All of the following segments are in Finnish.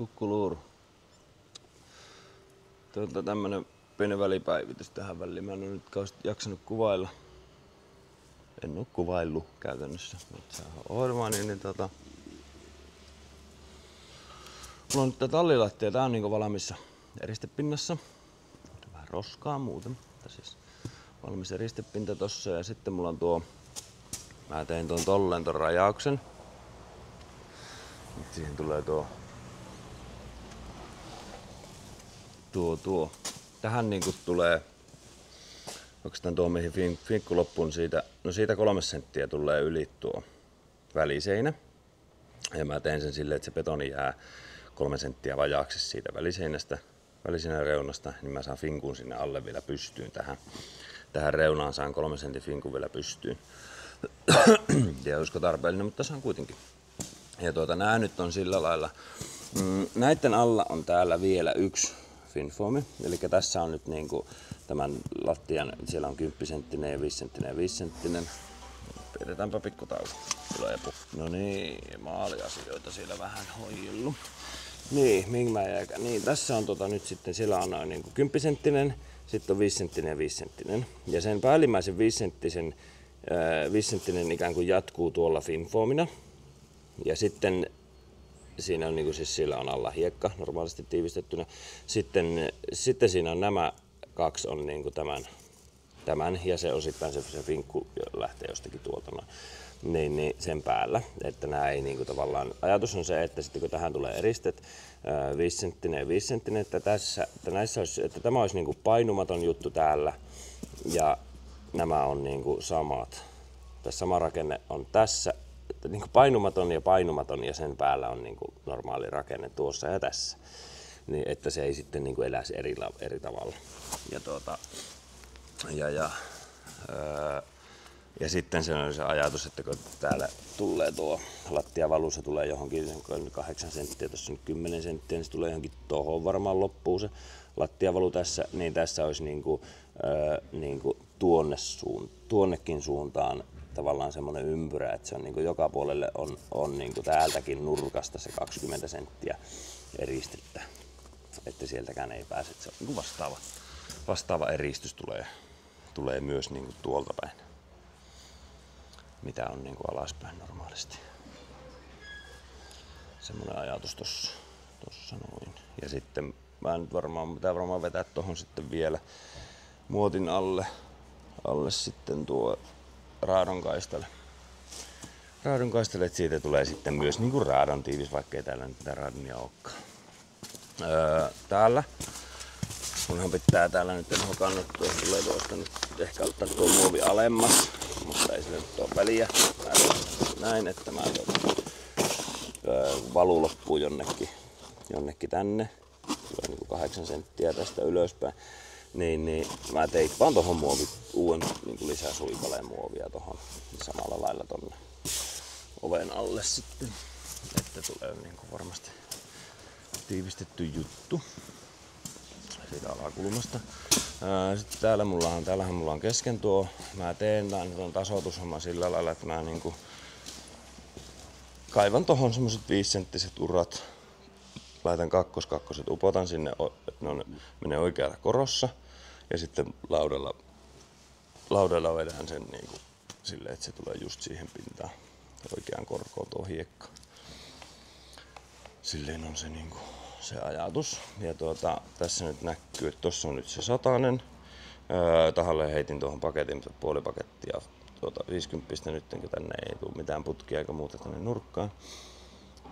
Kukkuluuru. Tämmönen pieni välipäivitys tähän väliin. Mä en oo nyt kauheasti jaksanut kuvailla. En oo kuvaillut käytännössä. Mulla on nyt tää tallilattia. Tää on niinku valmissa eristepinnassa. Vähän roskaa muuten. Siis valmis eristepinta tossa ja sitten mulla on tuo. Mä tein ton rajauksen. Nyt siihen tulee tuo. Tähän niinku tulee oikeastaan tuo mihin finkku loppuun siitä, no siitä 3 senttiä tulee yli tuo väliseinä. Ja mä teen sen silleen, että se betoni jää 3 senttiä vajaaksi siitä väliseinän reunasta, niin mä saan finkun sinne alle vielä pystyyn tähän reunaan saan 3 sentin finkun vielä pystyyn. Ja olisiko tarpeellinen, mutta saan kuitenkin. Ja nää nyt on sillä lailla. Näitten alla on täällä vielä yksi finfoomi. Eli tässä on nyt niinku tämän lattian, siellä on 10 senttinen ja 5 senttinen ja 5 senttinen. Pidetäänpä pikkutauko. No niin, maaliasioita siellä vähän hoidellut. Niin, tässä on nyt sitten, siellä on noin niinku 10 senttinen, sitten on 5 senttinen ja 5 senttinen. Ja sen päällimmäisen 5 senttinen ikään kuin jatkuu tuolla finfoomina. Ja sitten siinä on niinku siis sillä on alla hiekka normaalisti tiivistettynä. Sitten siinä on nämä 2 on niinku tämän ja se osittain se finkku lähtee jostakin tuolta noin. Niin sen päällä, että nämä ei niinku tavallaan, ajatus on se, että sitten kun tähän tulee eristet 5 senttinen ja 5 senttinen, että tämä olisi niinku painumaton juttu täällä ja nämä on niinku samat. Tässä sama rakenne on tässä, että niinku painumaton ja sen päällä on niinku normaali rakenne tuossa ja tässä. Niin että se ei sitten niinku eläisi eri tavalla. Ja sitten se on se ajatus, että kun täällä tulee tuo lattiavalu, se tulee johonkin 8 senttiä, tuossa on 10 senttiä, niin se tulee johonkin tohon varmaan loppuu se lattiavalu tässä, niin tässä olisi niinku tuonnekin suuntaan tavallaan semmoinen ympyrä, että se on niinku joka puolelle on niinku täältäkin nurkasta se 20 senttiä eristettä, että sieltäkään ei pääse, se on niinku vastaava eristys tulee myös niinku tuolta päin, mitä on niinku alaspäin normaalisti. Semmoinen ajatus tossa noin. Ja sitten pitää varmaan vetää tohon sitten vielä muotin alle sitten tuo raadonkaistale. Että siitä tulee sitten myös niinku raadon tiivis, vaikka ei täällä nyt mitään raadonia olekaan. Täällä kunhan pitää täällä nyt kannattua, tulee tuosta nyt ehkä ottaa tuo muovi alemmas, mutta ei sillä nyt ole väliä. Näin, että mä valu loppuu jonnekin tänne. Tulee niinku 8 senttiä tästä ylöspäin. Niin mä teippaan tohon uuden niinku lisää suikaleen muovia tohon samalla lailla tonne oven alle sitten, että tulee niinku varmasti tiivistetty juttu siitä alakulmasta. Sitten täällähän mulla on kesken tuo, mä teen tuon tasoitushomman sillä lailla, että mä niinku kaivan tohon semmoset 5 senttiset urat, laitan kakkoset, upotan sinne, että ne menee oikealla korossa ja sitten laudalla vedän sen niinku silleen, että se tulee just siihen pintaan oikeaan korkoon tuo hiekka. Silleen on se niinku se ajatus. Ja tässä nyt näkyy, että tossa on nyt se 100. Tahalle heitin tuohon paketin, puolipakettia 50 nyt, kun tänne ei tule mitään putkia eikä muuta tänne nurkkaan.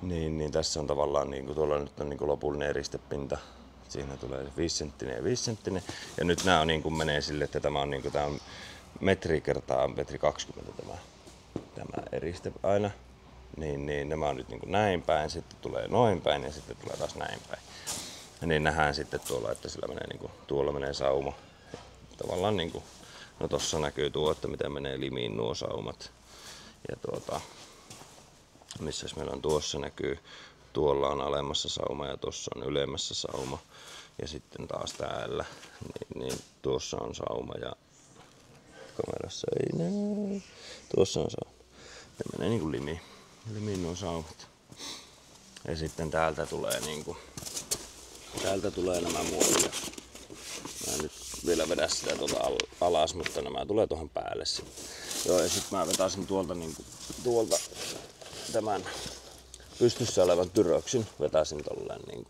Niin tässä on tavallaan niinku tuolla nyt on niinku lopullinen eristepinta. Siinä tulee 5 senttinen ja 5 senttinen. Ja nyt nää on niinku menee sille, että tämä on niinku metri kertaa metri 20 tämä eriste aina. Niin nämä on nyt niinku näin päin, sitten tulee noin päin ja sitten tulee taas näin päin. Ja niin nähdään sitten tuolla, että sillä menee niinku, tuolla menee sauma. Tavallaan niinku, no tossa näkyy tuo, että miten menee limiin nuo saumat. Ja missäs meillä on tuossa näkyy, tuolla on alemmassa sauma ja tuossa on ylemmässä sauma. Ja sitten taas täällä, niin tuossa on sauma ja kamerassa ei näy. Tuossa on sauma. Ne menee niinku limiin nuo saumat. Ja sitten täältä tulee täältä tulee nämä muovia. Mä en nyt vielä vedä sitä alas, mutta nämä tulee tuohon päälle sitten. Joo, ja sitten mä vetäisin tuolta tämän pystyssä olevan tyröksyn. Vetäisin tolleen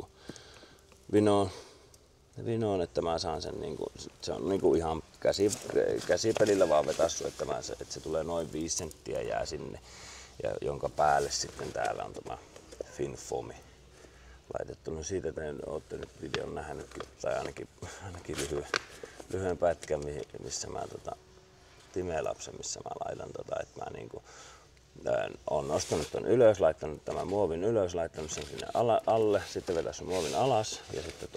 vinoon, että mä saan sen se on ihan käsipelillä vaan vetässy, että se tulee noin 5 senttiä jää sinne. Ja jonka päälle sitten täällä on tämä Finfoami laitettu. No siitä te ootte nyt videon nähnytkin, tai ainakin lyhyen pätkän, missä mä Timelapsen, missä mä laitan että mä oon nostanut ton ylös, laittanut tämän muovin ylös, laittanut sen sinne alle, sitten vetäisin muovin alas ja sitten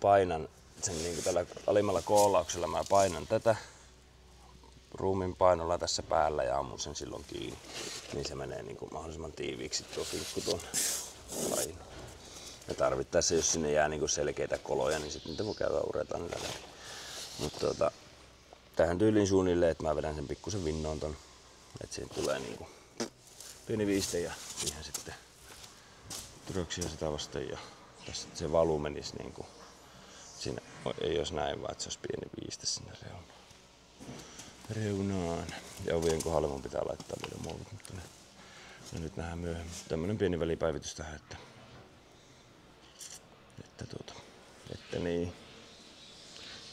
painan sen tällä alimmalla koolauksella mä painan tätä ruumin painolla tässä päällä ja ammun sen silloin kiinni, niin se menee mahdollisimman tiiviiksi tuo kinkku tuon paino. Ja tarvittaessa, jos sinne jää selkeitä koloja, niin sitten niitä voi käydä uretaan niillä läpi. Mutta tähän tyyliin suunnilleen, että mä vedän sen pikkusen vinnoon ton, että siitä tulee pieni viiste ja siihen sitten tyröksiä sitä vasten ja tässä se valu menisi sinne, ei jos näin vaan, että se olisi pieni viiste sinne reunaan. Ja ovien kohdalle mun pitää laittaa vielä muovit, mutta ne nyt nähdään myöhemmin. Tämmönen pieni välipäivitys tähän, että niin.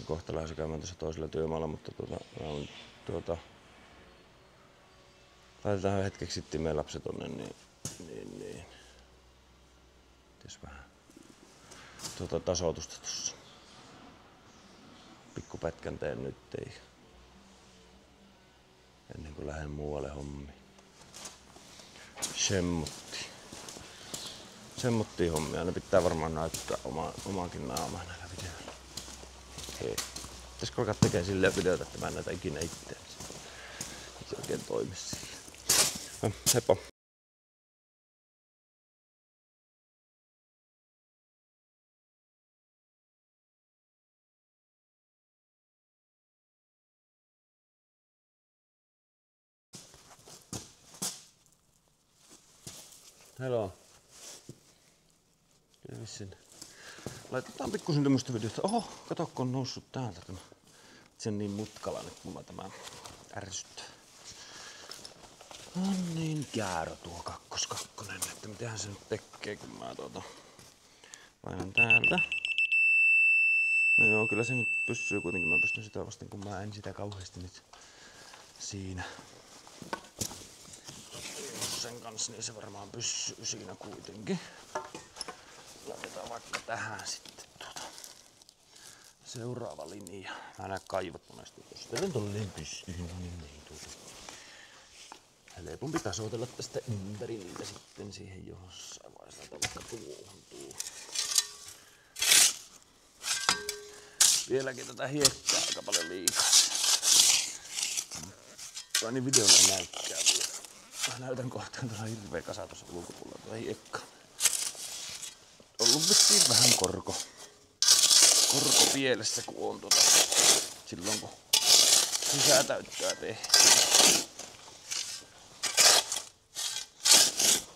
Kohta lähdössä käymään tuossa toisella työmaalla, mutta laitetaan hetkeksi Timelapse tonne, niin. Ties vähän tasoitusta tossa. Pikkupätkän teen nyt ennen kuin lähden muualle hommiin. Semmottiin hommia. Ne pitää varmaan näyttää omaakin naamaa näillä videoilla. Hei. Pitäisikö alkaa tekemään silleen videoita, että mä en näitä ikinä itseäni. Se oikein toimi sille. Heippa! Hello. Laitetaan pikkusen tämmöstä videosta. Oho, kato kun on noussut täältä tämä. Se on niin mutkalainen, että mulla tämä ärsyttää. On niin käärö tuo kakkonen, että mitähän se nyt tekee, kun mä painan täältä. No joo, kyllä se nyt pysyy kuitenkin. Mä pystyn sitä vasten, kun mä en sitä kauheasti nyt siinä. Sen kanssa, niin se varmaan pysyy siinä kuitenkin. Laitetaan vaikka tähän sitten seuraava linja. Mä en näe kaivot monesti. Jos teidän tolleen pysyy, niin helpompi tasoitella tästä ympäri niitä sitten siihen jossain vaiheessa. Vaikka tuohon. Vieläkin tätä hiekkaa aika paljon liikaa. Toi niin videolla näyttää vielä. Mä näytän kohta, tuossa on hirveä kasa tuossa ulkopuolella tuota hiekkaa. Ollut vissiin vähän korko pielessä, kun on silloin kun sisätäyttöä tehtiin.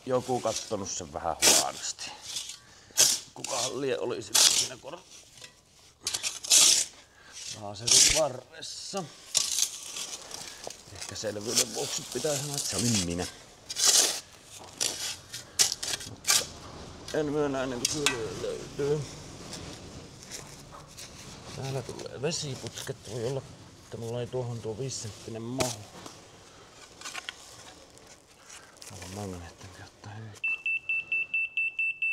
Joku kattonut sen vähän huonosti. Kukahan lie oli siinä laaserin varressa. Ehkä selvyyden vuoksi pitää sanoa, että se olin minä. Mutta en myönnä ennen kuin syölyä löytyy. Täällä tulee vesiputket. Voi olla, että mulla ei tuohon tuo 5-senttinen mahu. Täällä on magneettinen ottaa heikko.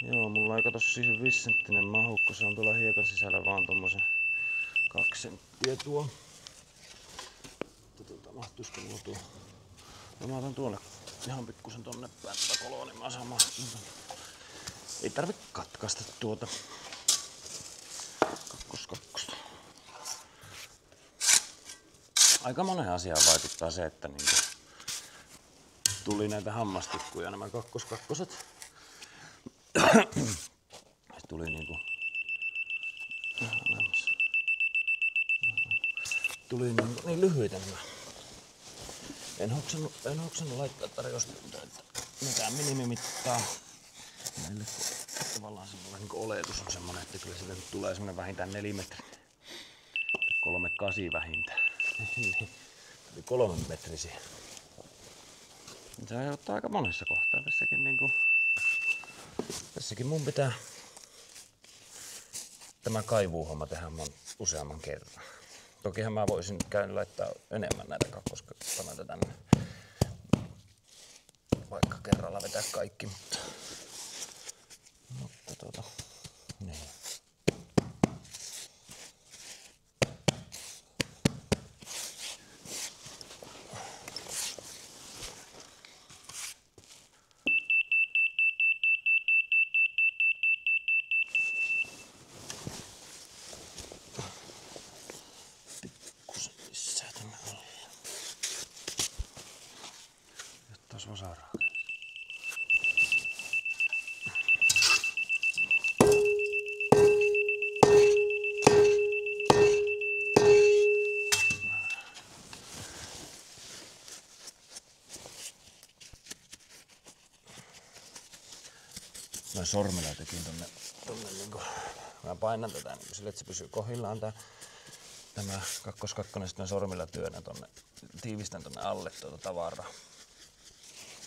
Joo, mulla ei kato siihen 5-senttinen mahu, kun se on tuolla hiekan sisällä vaan tommosen 2 senttiä tuo. Mahtuisiko mulla tuo? No mä otan tuonne ihan pikkusen tonne päin koloon, niin mä saan mahtua. Ei tarvi katkaista tuota kakkosta. Aika monen asiaan vaikuttaa se, että tuli näitä hammastikkuja, nämä kakkoset. Tuli tuli niin lyhyitä nämä. En hoksannut laittaa tarjouspyyntöä, että mitään minimimittaa. Meille tavallaan semmoinen niin oletus on semmoinen, että kyllä siitä tulee semmoinen vähintään 4 metriä. 3,8 vähintään. Eli 3 metrisiä. Se aiheuttaa aika monessa kohtaa tässäkin niinku. Tässäkin mun pitää tämä kaivuuhomma tehdä useamman kerran. Tokihan mä voisin käydä laittaa enemmän näitä kakkoskanoita tänne. Vaikka kerralla vetää kaikki, mutta niin. Pikkusen lisää tänne alle. Jotta olisi vasaraa. Mä sormella tekin tonne niinku, mä painan tätä niinku sille, että se pysyy kohdillaan tämä kakkoskakkonen, sitten mä sormilla työnnän tonne, tiivistän tonne alle tavaraa.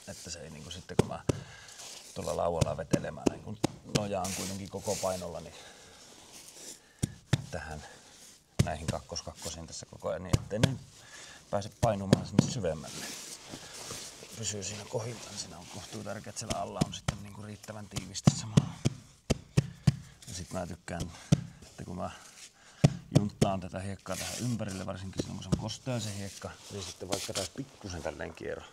Että se ei niinku sitten kun mä tuolla laualla vetelemään, niin kun nojaan kuitenkin koko painolla niin tähän näihin kakkoskakkosiin tässä koko ajan niin, ettei ne pääse painumaan sinne syvemmälle. Pysyy siinä kohdillaan, siinä on kohtuu tärkeää, että siellä alla on sitten niinku riittävän tiivistä samalla. Ja sit mä tykkään, että kun mä junttaan tätä hiekkaa tähän ympärille, varsinkin silloin kun se on kostea se hiekka, niin sitten vaikka taas pikkusen tälleen kierro.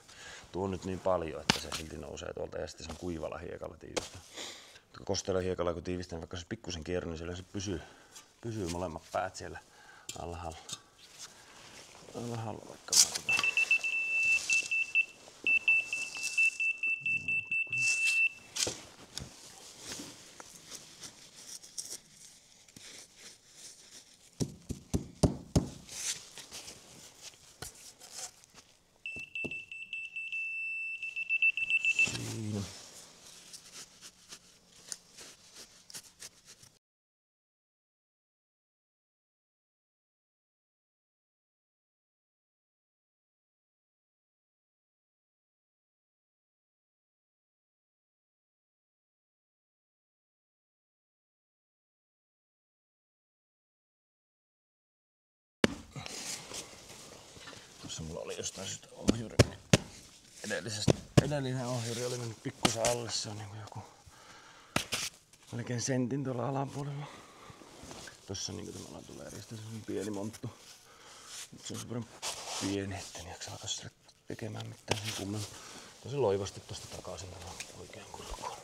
Tuo on nyt niin paljon, että se silti nousee tuolta ja sitten se on kuivalla hiekalla tiivistä. Kosteella hiekalla kun tiivistän, vaikka se pikkusen kierro, niin siellä se pysyy molemmat päät siellä alhaalla. Alhaalla vaikka mä tuossa mulla oli jostain syystä ohjuri, niin edellinen ohjuri oli mennyt pikkusen alle, se on niinku joku melkein sentin tuolla alapuolella. Tossa niinku tämä tulee eristä semmonen pieni monttu. Nyt se on semmoinen pieni, etten jaksa alkaa sille tekemään mitään sen kummemmin. Tosi loivasti tosta takaisin tämän oikean kurkkuun.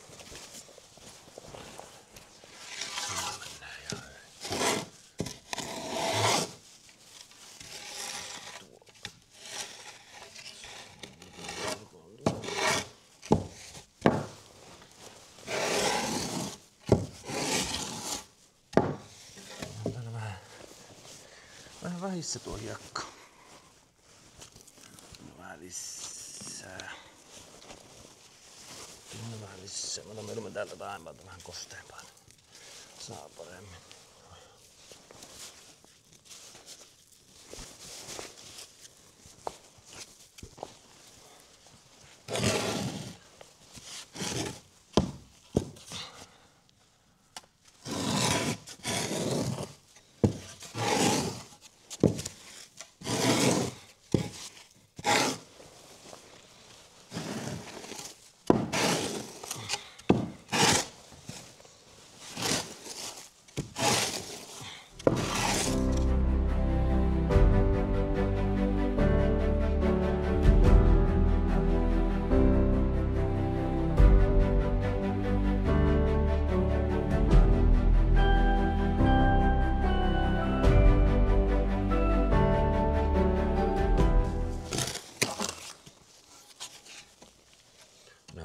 Vähän vähissä tuo hiekka. Vähän lisää. Vähän lisää. Mä otan täältä taimpaalta vähän kosteempaan. Saa paremmin.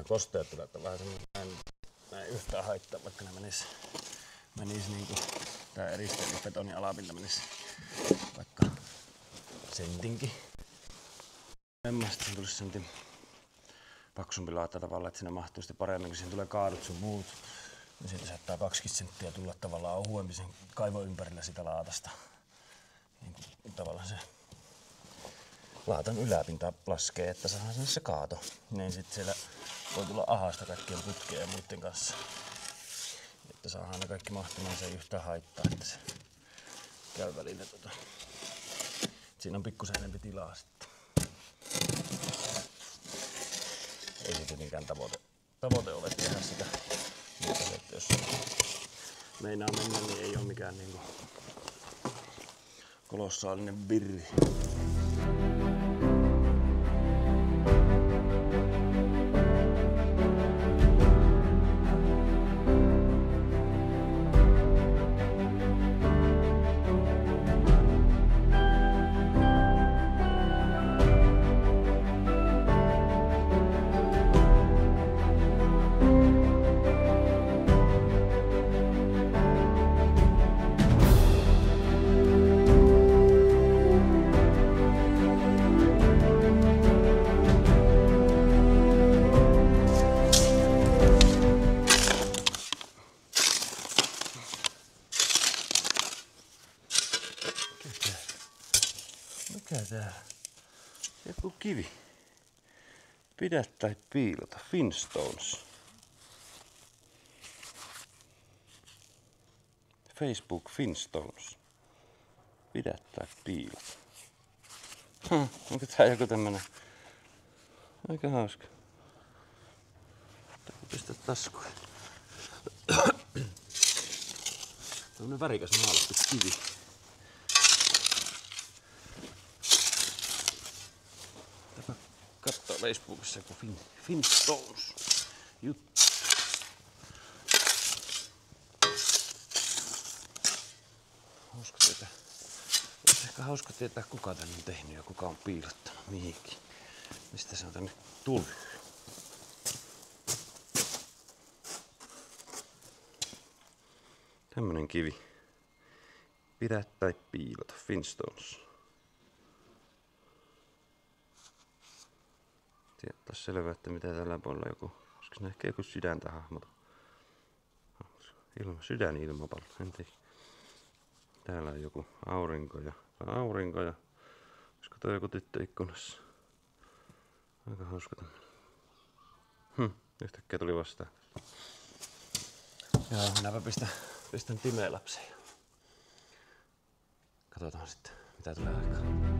Kosteet tulee, että vähän semmoinen, mä en yhtään haittaa, vaikka ne menis niinku tää eristeinen betonin alapinta menis vaikka sentinkin. Sitten tulisi sentin paksumpi laata tavallaan, että siinä mahtuu sitten paremmin, kun siinä tulee kaadut sun muut. Ja siitä saattaa 20 senttiä tulla tavallaan ohuempi sen kaivon ympärillä sitä laatasta. Niin tavallaan se laatan yläpinta laskee, että saadaan sinne se kaato. Niin sitten siellä voi tulla ahasta kaikkien putkeen ja muiden kanssa. Että saadaan ne kaikki mahtumaan, se ei yhtään haittaa, että se käy välillä siinä on pikkusen enempi tilaa sitten. Ei se tietenkään tavoite ole tehdä sitä. Mutta se, että jos meinaa mennä, niin ei ole mikään niinku kolossaalinen virri. Mikä täällä? Joku kivi. Pidä tai piilota. Finstones. Facebook Finstones. Pidä tai piilota. Onko tää joku tämmönen? Aika hauska. Pitääkö pistää taskuun? Tämmönen värikäs maalattu kivi. Katsotaan Facebookissa joku Finstones juttu. Olisi ehkä hauska tietää, kuka tänne on tehnyt ja kuka on piilottanut mihinkin. Mistä se on tänne tullut. Tämmönen kivi. Pidä tai piilota. Finstones. Taas selvä, että mitä tällä puolella joku. Olisiko se ehkä joku sydäntä hahmota? Sydänilmapallo, en tiedä. Täällä on joku aurinko ja olisiko toi joku tyttö ikkunassa? Aika hauska tämmönen. Yhtäkkiä tuli vastaan. Joo, minäpä pistän Timeen lapsen. Katsotaan sitten, mitä tulee aikaan.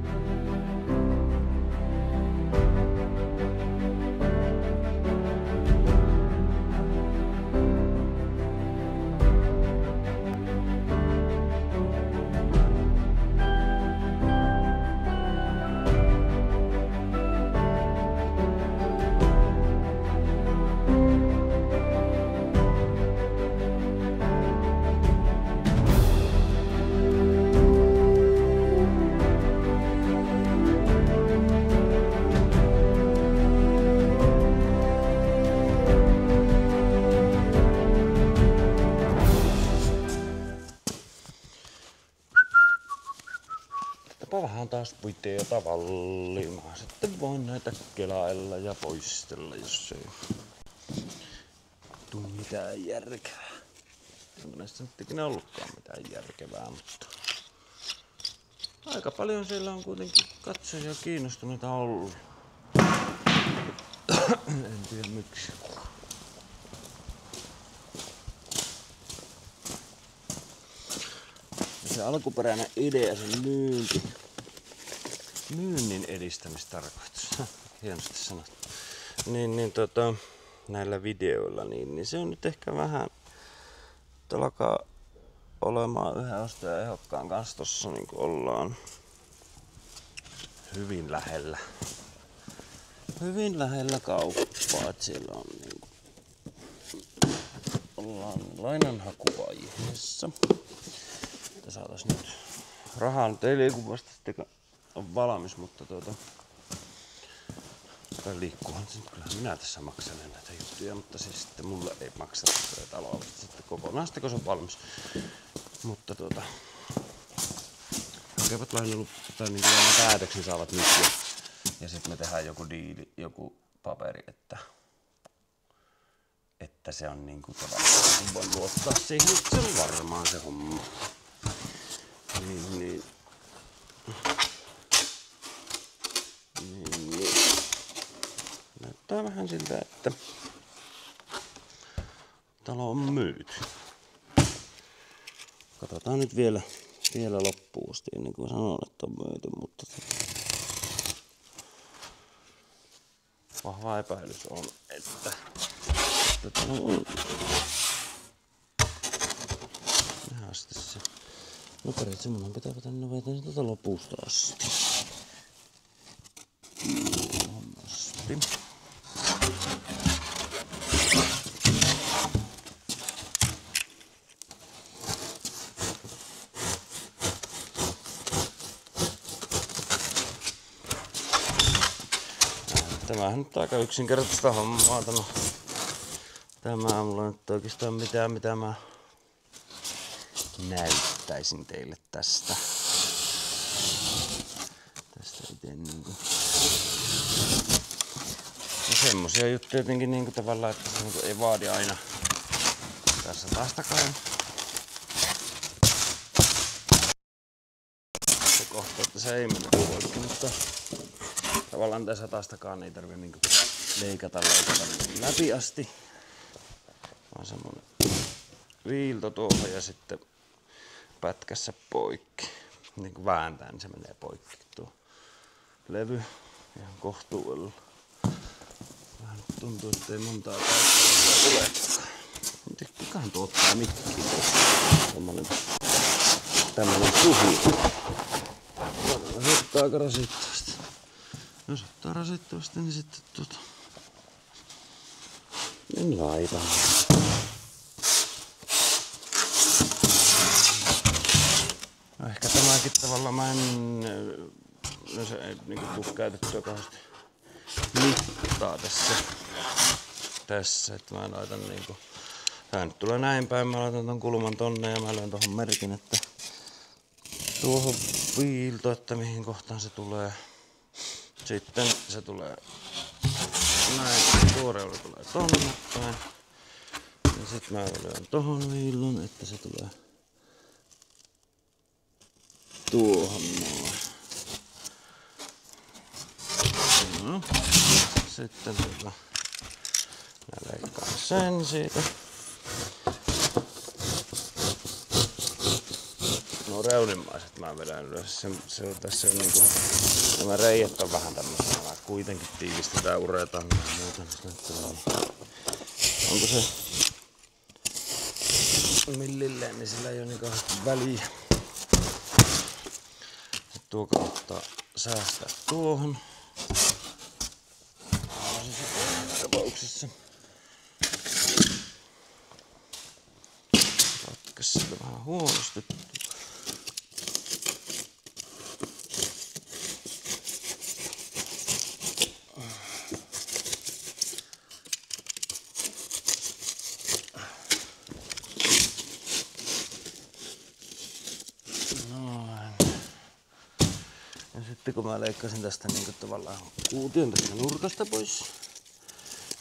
Vähän taas videota vallimaan. Sitten voin näitä kelailla ja poistella, jos ei tuu mitään järkevää. Onko näissä nyt ikinä ollutkaan mitään järkevää, mutta aika paljon siellä on kuitenkin katsojia kiinnostuneita ollut. En tiedä miksi. Se alkuperäinen idea, se myynnin edistämistarkoitus, hienosti sanottu, näillä videoilla, niin se on nyt ehkä vähän, että alkaa olemaan yhden ostajan ehdokkaan kanssa tossa, niin kuin ollaan hyvin lähellä kauppaa, että siellä on niin kuin, ollaan lainanhakuvaiheessa. Että saatais nyt rahaa nyt ei liiku vasta sitten on valmis, mutta tai liikkuuhan se nyt, kyllähän minä tässä makselen näitä juttuja, mutta siis sitten mulle ei makseta tätä taloa vasta sitten kokonaan sitten kun se on valmis. Mutta hakevat lainapäätöksen saavat nyt ja sitten me tehdään joku diili, joku paperi, että se on niinku tavallaan, voin luottaa siihen, että se on varmaan se homma. Niin. Näyttää vähän siltä, että talo on myyty. Katsotaan nyt vielä loppuun asti ennen kuin sanon, että on myyty, mutta vahva epäilys on, että talo on. Nähdään sitten se. No periaatteessa mun pitääpä tänne vetää tätä lopusta asti. Tämähän nyt aika yksinkertaista hommaa. Tämä mulla nyt oikeastaan mitään, mitä mä näyttäisin teille tästä. Itse niinku. No semmosia juttuja jotenkin niinku tavallaan, että se niinku ei vaadi aina tässä taastakaan. Se kohta, että se ei mene poikki, mutta tavallaan tässä taastakaan ei tarvitse niinku leikata läpi asti. Vaan semmonen viilto tuohon ja sitten pätkässä poikki. Niinku vääntää, niin se menee poikki tuo levy ihan kohtuudella. Vähän tuntuu, ettei montaa paikkaa tulekaan. Kukaan tuottaa mikkiin. Tämmönen suhi. Ottaa aika rasittavasti. Jos ottaa rasittavasti, niin sitten en laita. No ehkä tämäkin tavallaan mä en... No se ei niinku tuu käytettyä kauheasti mittaa tässä, että mä laitan niinku... Tää nyt tulee näin päin, mä laitan ton kulman tonne ja mä lyön tohon merkin, että tuohon viilto, että mihin kohtaan se tulee. Sitten se tulee näin, tuo reuna tulee tonne päin. Ja sit mä lyön tohon viillon, että se tulee tuohon noin. No. Sitten mä leikkaan sen siitä. No reunimmaiset mä vedän ylös. Se tässä on niinku... Nämä reijät on vähän tämmöistä. Kuitenkin tiivistetään uretaan ja muuta. Onko se millilleen, niin sillä ei oo niin kauheasti väliä. Sitten tuo kannattaa säästää tuohon. Tapauksessa. Katkas sitä vähän huonosti. Sitten kun mä leikkasin tästä niin tavallaan kuution tästä nurkasta pois,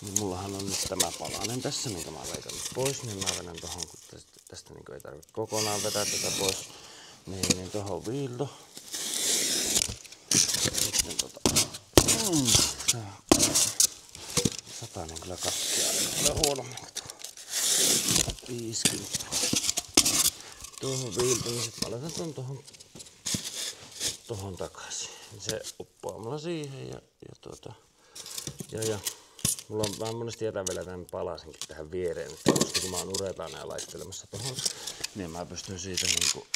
niin mullahan on nyt tämä palanen tässä, minkä mä oon leikannut pois, niin mä vedän tohon, kun tästä niin ei tarvitse kokonaan vetää tätä pois, niin tohon viilto. Sitten satainen kyllä katkeaa, ei ole huonommin kuin tuo 50. Tuohon viilto, niin sit mä laitan ton tohon takaisin. Se uppoaa mulla siihen ja mulla on vähän monesti jätän vielä tämän palasenkin tähän viereen, että kun mä oon uretaan ja laittelemassa tohon, niin mä pystyn siitä niinku,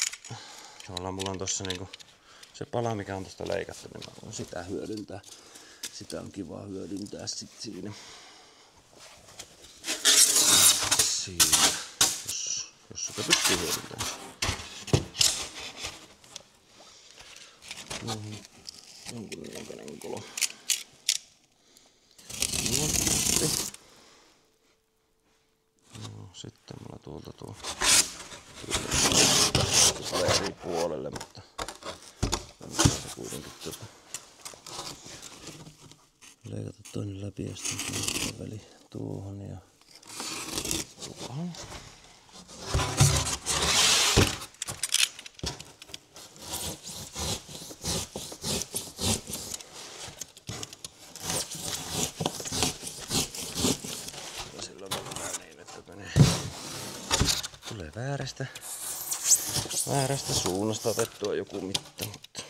mulla on tossa niinku se pala, mikä on tosta leikattu, niin mä voin sitä hyödyntää. Sitä on kiva hyödyntää sit siinä. Jos sitä pystyy hyödyntämään. Jonkunnäköinen kolo. No, sitten mulla tuolta tuo eri puolelle, mutta se kuitenkin leikata toinen läpi ja sitten väli tuohon ja tuohon. Ja silloin mennään niin, että tulee väärästä suunnasta otettua joku mitta, mutta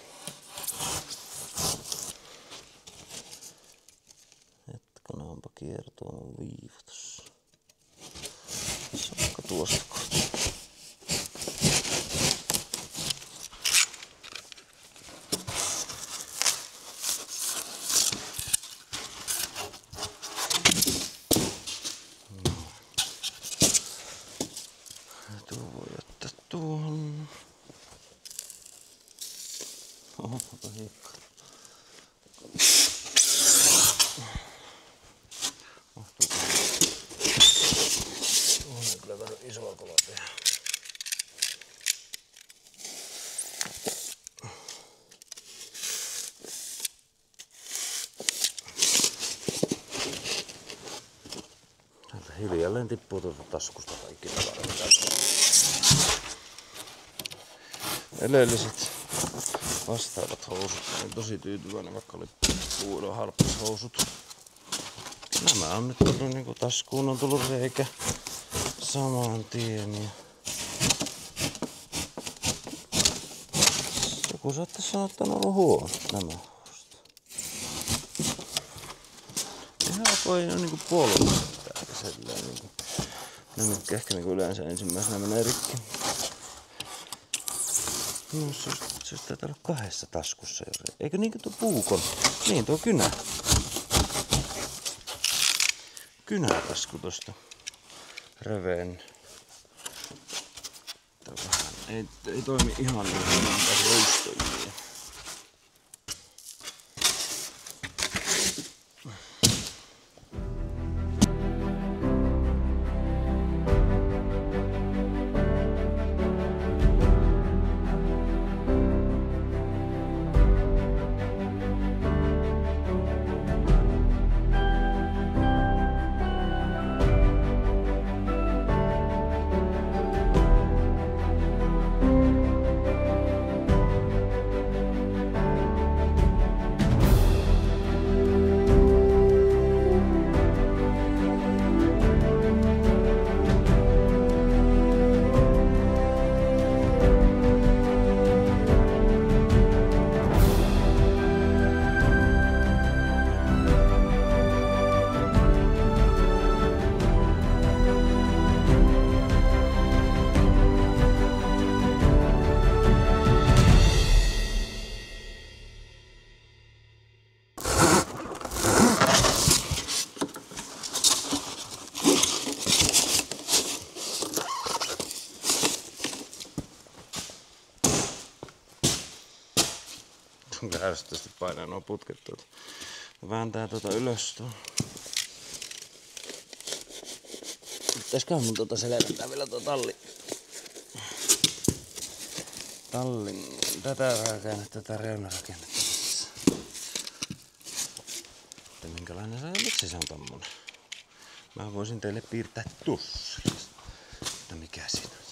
hetkona onpa kiertoa mun viiva tossa. Saanko tuosta kohta? Tuo voi jättää tuohon. Oho, hiikka. Tuohon on kyllä vähän isoa kola tehdä. Täältä hiljalleen tippuu tuolta taskusta kaikki tavarat. Edelliset vastaavat housut. Olen tosi tyytyväinen, vaikka oli puudon harppashousut. Nämä on nyt tullut niinku taskuun on tullut reikä saman tien. Ja joku saattaisi sanoa, että on ollut huono nämä housut. Ihan alkoi ei ole niinku polvista eikä sellainen niinku. Ne mitkä ehkä niinku yleensä ensimmäisenä menee rikki. No se taitaa olla kahdessa taskussa jo. Eikö niinkö tuo puukon? Niin tuo kynä. Kynätasku tosta reveen. Ei toimi ihan niin kuin taas loistoilijia. Onko ärsyttävästi painaa nuo putket tuolta. Vääntää ylös tuon. Pitäisköhän mun selvittää vielä tuo tallin tätä reunarakennetta. Että minkälainen se on, miksi se on tommonen? Mä voisin teille piirtää tossa. Mutta mikä siinä on?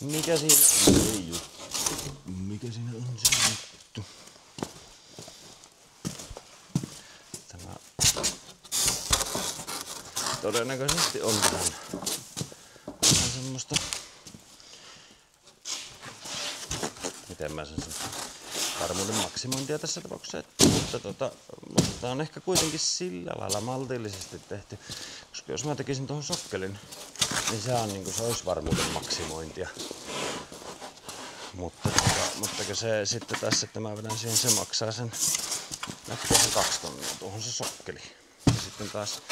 Mikä siinä on? Mikä siinä on se juttu? Tämä todennäköisesti on vähän semmoista. Miten mä sen varmuuden maksimointia tässä tapauksessa. Mutta tää on ehkä kuitenkin sillä lailla maltillisesti tehty. Koska jos mä tekisin tuohon sokkelin, niin se on niinku se olisi varmuuden maksimointia. Mutta se sitten tässä, että mä vedän siihen, se maksaa sen 2 tonnia tuohon se sokkeli. Ja sitten taas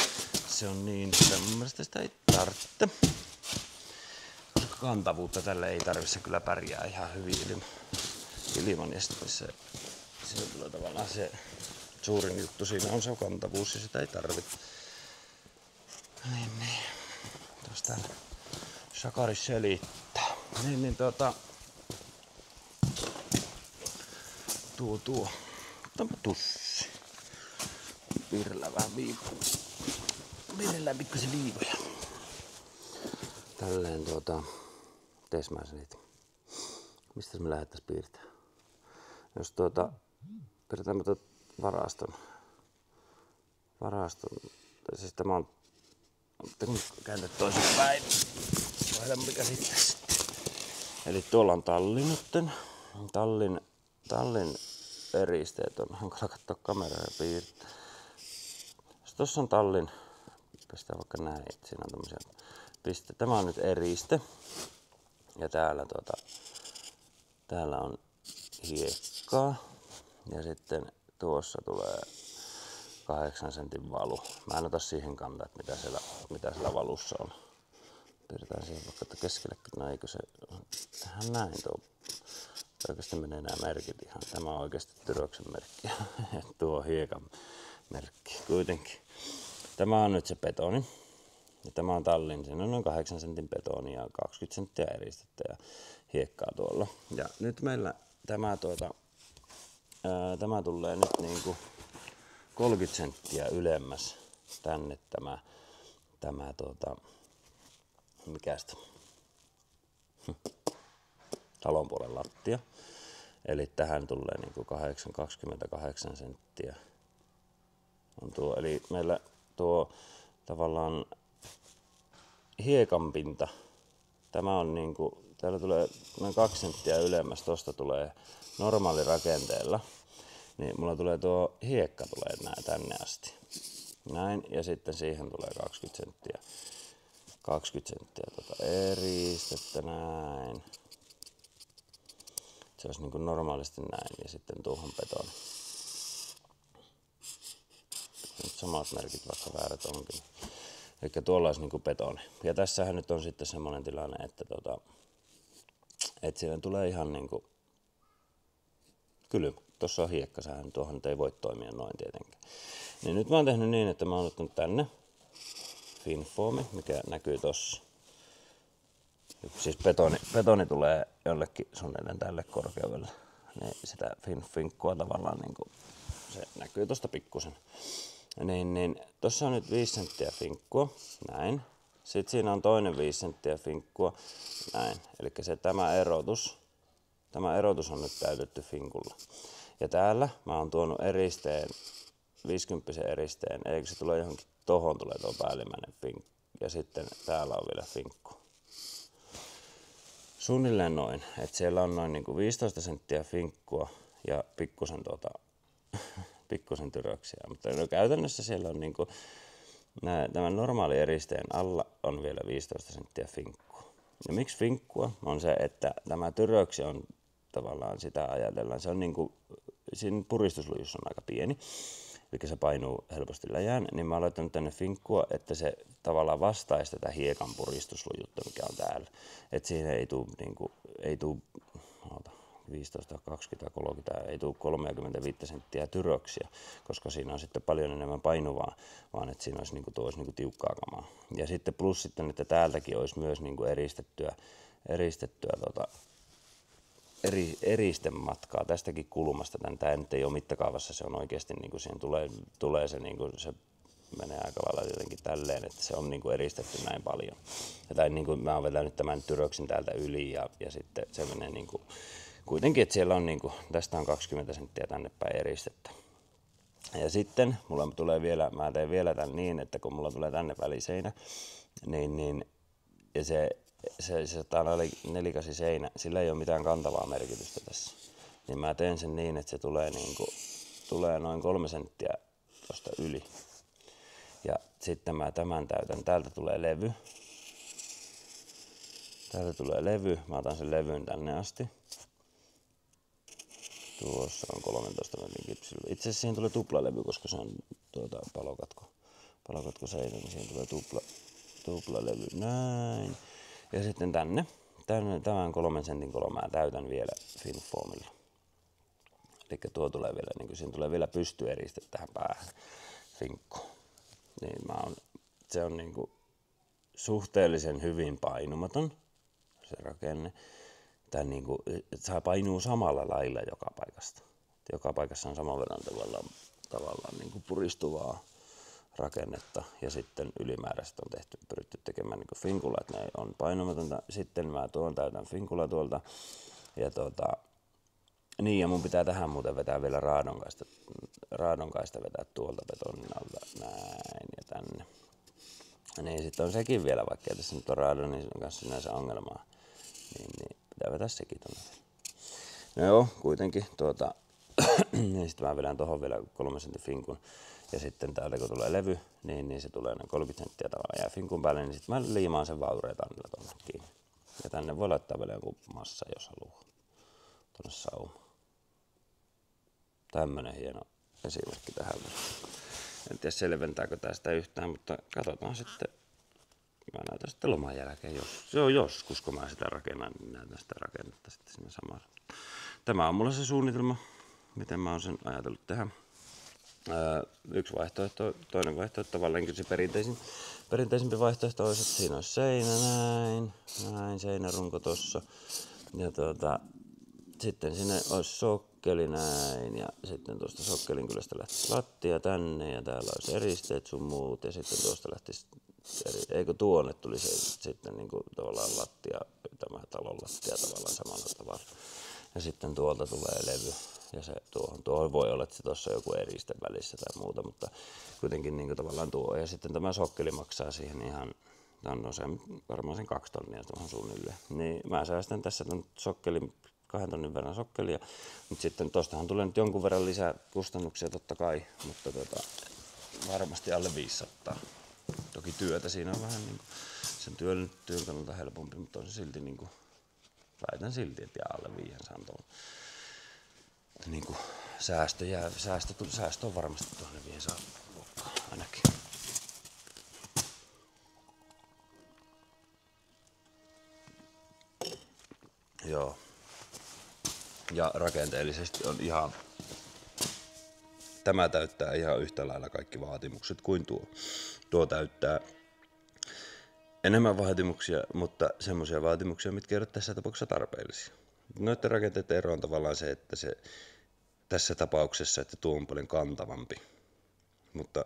se on niin, että mun mielestä sitä ei tarvitse. Koska kantavuutta tälle ei tarvitse, se kyllä pärjää ihan hyvin ilman. Ja sitten se tulee tavallaan se suurin juttu siinä on se kantavuus ja sitä ei tarvitse. Niin. Tuossa täällä Sakari selittää. Tuo. Otetaanpa tussi. piirrellään vähän viivoja. Piirrellään pikkusen viivoja. Tälleen tees mä sen itse. Mistä me lähdettäis piirtää? Jos piirretään varaston. Siis tämä on kääntää toisin päin. Helpompi käsittää sitten. Eli tuolla on talli nytten. Tallin eristeet on hankala katsoa kameraa ja piirtää. Jos tossa on tallin, pistää vaikka näin, että siinä on tämmösiä pisteitä. Tämä on nyt eriste. Ja täällä on hiekkaa. Ja sitten tuossa tulee 8 sentin valu. Mä en ota siihen kantaa, että mitä siellä valussa on. Piirretään siihen vaikka, että keskellekin, no eikö se tähän näin tuo. Oikeasti menee nämä merkit ihan. Tämä on oikeasti Tyroksen merkki. Tuo hiekan merkki kuitenkin. Tämä on nyt se betoni. Ja tämä on tallin. Siinä on noin 8 sentin betoni ja 20 senttiä eristettä ja hiekkaa tuolla. Ja nyt meillä tämä tulee nyt niinku 30 senttiä ylemmäs tänne mikästä talon puolen lattia. Eli tähän tulee niinku 28 senttiä. On tuo, eli meillä tuo tavallaan hiekan pinta. Tämä on niinku, täällä tulee noin 2 senttiä ylemmäs, tosta tulee normaali rakenteella. Niin mulla tulee tuo hiekka tulee tänne asti. Näin, ja sitten siihen tulee 20 senttiä. 20 senttiä eristettä näin. Se olisi niin kuin normaalisti näin ja sitten tuohon betoni. Nyt samat merkit vaikka väärät onkin. Eli tuolla olisi niin kuin betoni. Ja tässähän nyt on sitten semmoinen tilanne, että siinä tulee ihan niin kuin kylmä. Tuossa on hiekka, tuohon ei voi toimia noin tietenkään. Niin nyt mä oon tehnyt niin, että mä oon ottanut tänne Finfoami, mikä näkyy tossa. Siis betoni tulee jollekin suunnilleen tälle korkeudelle. Niin sitä finkkua tavallaan niin kuin se näkyy tosta pikkusen. Niin tossa on nyt 5 senttiä finkkua, näin. Sitten siinä on toinen 5 senttiä finkkua, näin. Eli tämä erotus on nyt täytetty finkulla. Ja täällä mä oon tuonut eristeen, 50 eristeen, eikö se tulee johonkin, tohon tulee tuo päällimmäinen finkku. Ja sitten täällä on vielä finkku. Suunnilleen noin, että siellä on noin niinku 15 senttiä finkkua ja pikkusen tyröksiä. Mutta no, käytännössä siellä on niinku, tämän normaali eristeen alla on vielä 15 senttiä finkkua. Ja miksi finkkua? On se, että tämä tyröksi on tavallaan sitä ajatellaan. Se on niinku, siinä puristuslujussa on aika pieni, eli se painuu helposti läjään, niin mä oon laittanut tänne finkkua, että se tavallaan vastaisi tätä hiekan puristuslujutta, mikä on täällä. Että siinä ei tuu 15, 20, 30, ei tuu 35 senttiä tyröksiä, koska siinä on sitten paljon enemmän painuvaa, vaan että siinä olisi niinku tiukkaa kamaa. Ja sitten plus sitten, että täältäkin olisi myös niinku eristettyä eristematkaa tästäkin kulmasta. Tämä nyt ei ole mittakaavassa, se on oikeasti niinku siihen tulee se niinku se menee aika lailla jotenkin tälleen, että se on niinku eristetty näin paljon. Ja niinku mä oon vetänyt tämän tyröksin täältä yli ja sitten se menee niinku kuitenkin, että siellä on niinku, tästä on 20 senttiä tänne päin eristettä. Ja sitten mulla tulee vielä, mä teen vielä tän niin, että kun mulla tulee tänne väliseinä, niin ja se nelikasi seinä, sillä ei ole mitään kantavaa merkitystä tässä. Niin mä teen sen niin, että se tulee noin 3 senttiä tosta yli. Ja sitten mä tämän täytän. Täältä tulee levy. Mä otan sen levyn tänne asti. Tuossa on 13 mm kipsillä. Itse asiassa siihen tulee tuplalevy, koska se on palokatko seinä, niin siihen tulee tuplalevy. Näin. Ja sitten tämän 3 sentin mä täytän vielä Finfoamilla. Eli tuo tulee vielä, niin siinä tulee vielä pystyeriste tähän päähän, finkku. Niin se on niin kuin suhteellisen hyvin painumaton se rakenne. Tai niin kuin, se painuu samalla lailla joka paikasta. Joka paikassa on saman verran tavallaan niin kuin puristuvaa rakennetta ja sitten ylimääräistä on pyritty tekemään niin kuin finkula, että ne on painomatonta. Sitten mä täytän finkula tuolta ja niin ja mun pitää tähän muuten vetää vielä raadonkaista vetää tuolta betonin alta näin ja tänne. Niin sitten on sekin vielä, vaikka tässä nyt on raadonin kanssa sinänsä ongelmaa, niin pitää vetää sekin tuonne. No joo, kuitenkin niin sitten mä vedän tohon vielä 3 sentin finkun. Ja sitten täältä kun tulee levy, niin se tulee noin 30 senttiä tavallaan jää finkun päälle, niin sitten mä liimaan sen vaureetannilla tonne kiinni. Ja tänne voi laittaa vielä joku massa, jos haluaa. Tonne saumaan. Tämmönen hieno esimerkki tähän. En tiedä selventääkö tästä yhtään, mutta katsotaan sitten. Mä näytän sitten loman jälkeen, joskus kun mä sitä rakennan, niin näytän sitä rakennetta sitten sinne samassa. Tämä on mulla se suunnitelma, miten mä oon sen ajatellut tehdä. Yksi vaihtoehto, toinen vaihtoehto, tavallaan se perinteisempi vaihtoehto olisi, että siinä olisi seinä näin seinärunko tossa. Ja sitten sinne olisi sokkeli näin ja sitten tuosta sokkelin kylästä lähtisi lattia tänne ja täällä olisi eristeet sun muut ja sitten tuosta lähtisi eikö tuonne tuli se sitten niin kuin tavallaan lattia, tämä talon lattia tavallaan samalla tavalla. Ja sitten tuolta tulee levy ja se tuohon voi olla, että se tuossa on joku eriste välissä tai muuta, mutta kuitenkin niin kuin tavallaan tuo. Ja sitten tämä sokkeli maksaa siihen ihan, no se varmaan sen 2 tonnia tuohon suunnilleen. Niin mä säästän tässä ton sokkelin 2 tonnin verran sokkelia, mutta sitten tostahan tulee nyt jonkun verran lisää kustannuksia totta kai, mutta varmasti alle 500. Toki työtä siinä on vähän niin kuin sen työn kannalta helpompi, mutta on se silti niin kuin, väitän silti, että jää alle 500 niin kuin säästö on varmasti tuonne 500 luokkaan ainakin. Joo. Ja rakenteellisesti on ihan, tämä täyttää ihan yhtä lailla kaikki vaatimukset kuin tuo. Tuo täyttää enemmän vaatimuksia, mutta semmoisia vaatimuksia, mitkä eivät tässä tapauksessa tarpeellisia. Noiden rakenteiden ero on tavallaan se, että se tässä tapauksessa, että tuo on paljon kantavampi. Mutta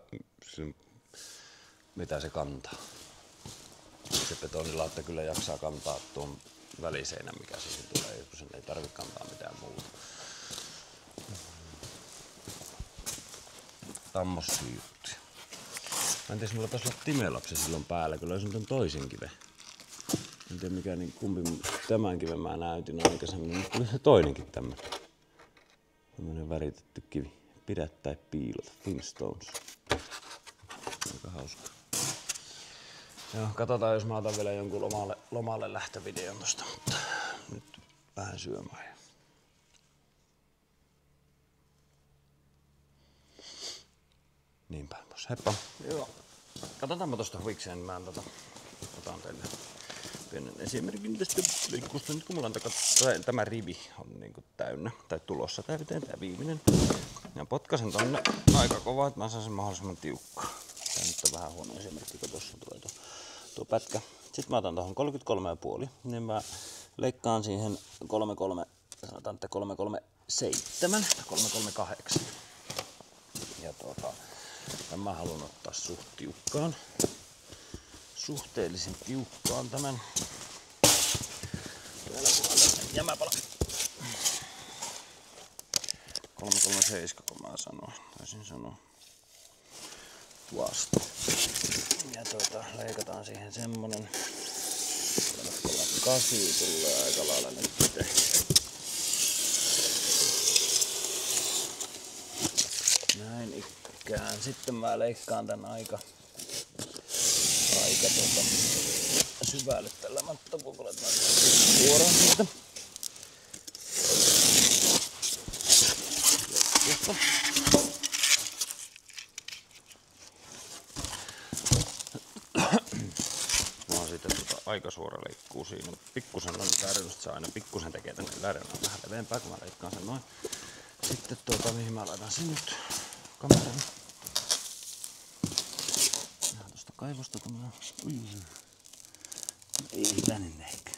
mitä se kantaa? Se betonilaatta kyllä jaksaa kantaa tuon väliseinän, mikä siihen tulee, kun sen ei tarvitse kantaa mitään muuta. Tammosia juttuja. Mä en tiedä, mulla taisi olla Timelapse silloin päällä, kun löysin ton toisen kiven. En tiedä mikä, niin kumpi tämän kiven mä näytin aikaisemmin, mutta tuli se toinenkin tämmönen. Tämmönen väritetty kivi. Pidä tai piilota. Flintstones. Aika hauska. Joo, katsotaan jos mä otan vielä jonkun lomalle lähtövideon tosta, mutta nyt vähän syömään. Niin päin pois. Heippa. Joo. Katsotaanpa tosta huvikseen, niin mä otan teille pienen esimerkin tästä leikkuusta. Nyt kun mulla on tämä rivi on niinku täynnä, tai tulossa täyteen, tää viimeinen. Ja potkasen tonne aika kovaa, että mä saan sen mahdollisimman tiukkaa. Tää nyt on vähän huono esimerkki, kun tossa tulee tuo pätkä. Sitten mä otan tohon 33,5, niin mä leikkaan siihen sanotaan, että 337 tai 338. Ja mä haluan ottaa suhteellisen tiukkaan tämän. Täällä kun jämäpala. 337, kun mä taisin sanoa. Tuosta. Ja leikataan siihen semmonen. 8 tulee aika lailla nyt itse. Näin ikään. Sitten mä leikkaan tän aika syvälle tällä mattopukulla. Mä suoraan siitä. Mulla on sitten aika suora leikkuu siinä. Pikkusen on läärennöstä saa aina pikkusen tekee tänne läärennön vähän leveämpää, kun mä leikkaan sen noin. Sitten mihin mä laitan sen nyt kameran. Ihan tosta kaivosta tämmönen. Ei tänne ehkä.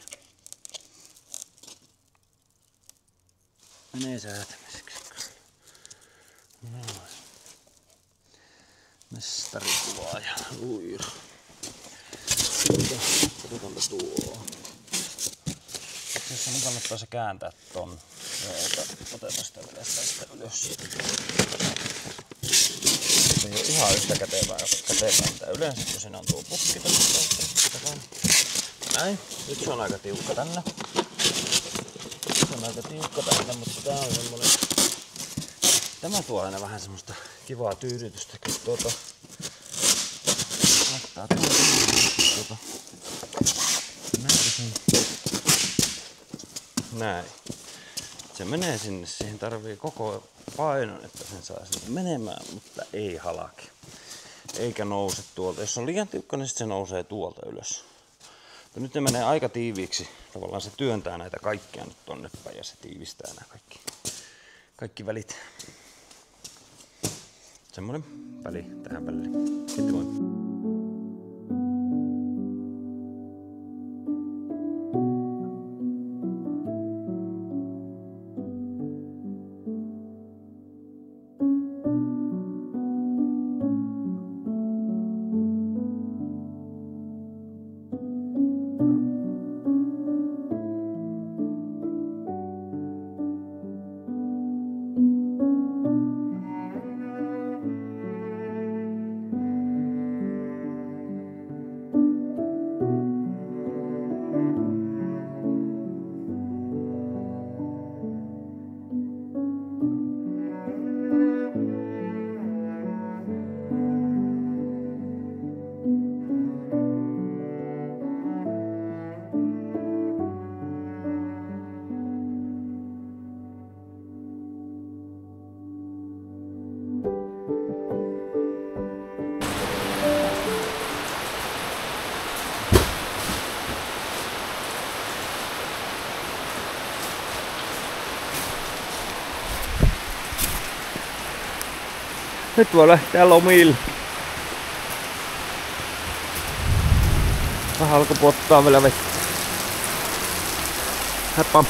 Menee säätämiseksi. Noin. Mestarikuvaaja Luir. Katsotaanpa tuo. Jos mun kannattaa se kääntää ton. Otetaan sitä tästä ylös. Se ei ole ihan yhtä kätevää mitä yleensä, kun siinä on tuo pukki tässä. Näin. Nyt se on aika tiukka tänne. Mutta tää on semmonen... Tämä tuo aina vähän semmoista kivaa tyydytystä, kun laittaa näin. Se menee sinne, siihen tarvii koko painon, että sen saa sinne menemään, mutta ei halake. Eikä nouse tuolta. Jos on liian tiukka, niin se nousee tuolta ylös. Mutta nyt ne menee aika tiiviiksi. Tavallaan se työntää näitä kaikkia nyt tonne päin ja se tiivistää nämä kaikki välit. Semmonen väli tähän väliin. Sitten voi. Nyt voi lähteä lomille. Vähän alkoi pottaa vielä vettä. Heippa!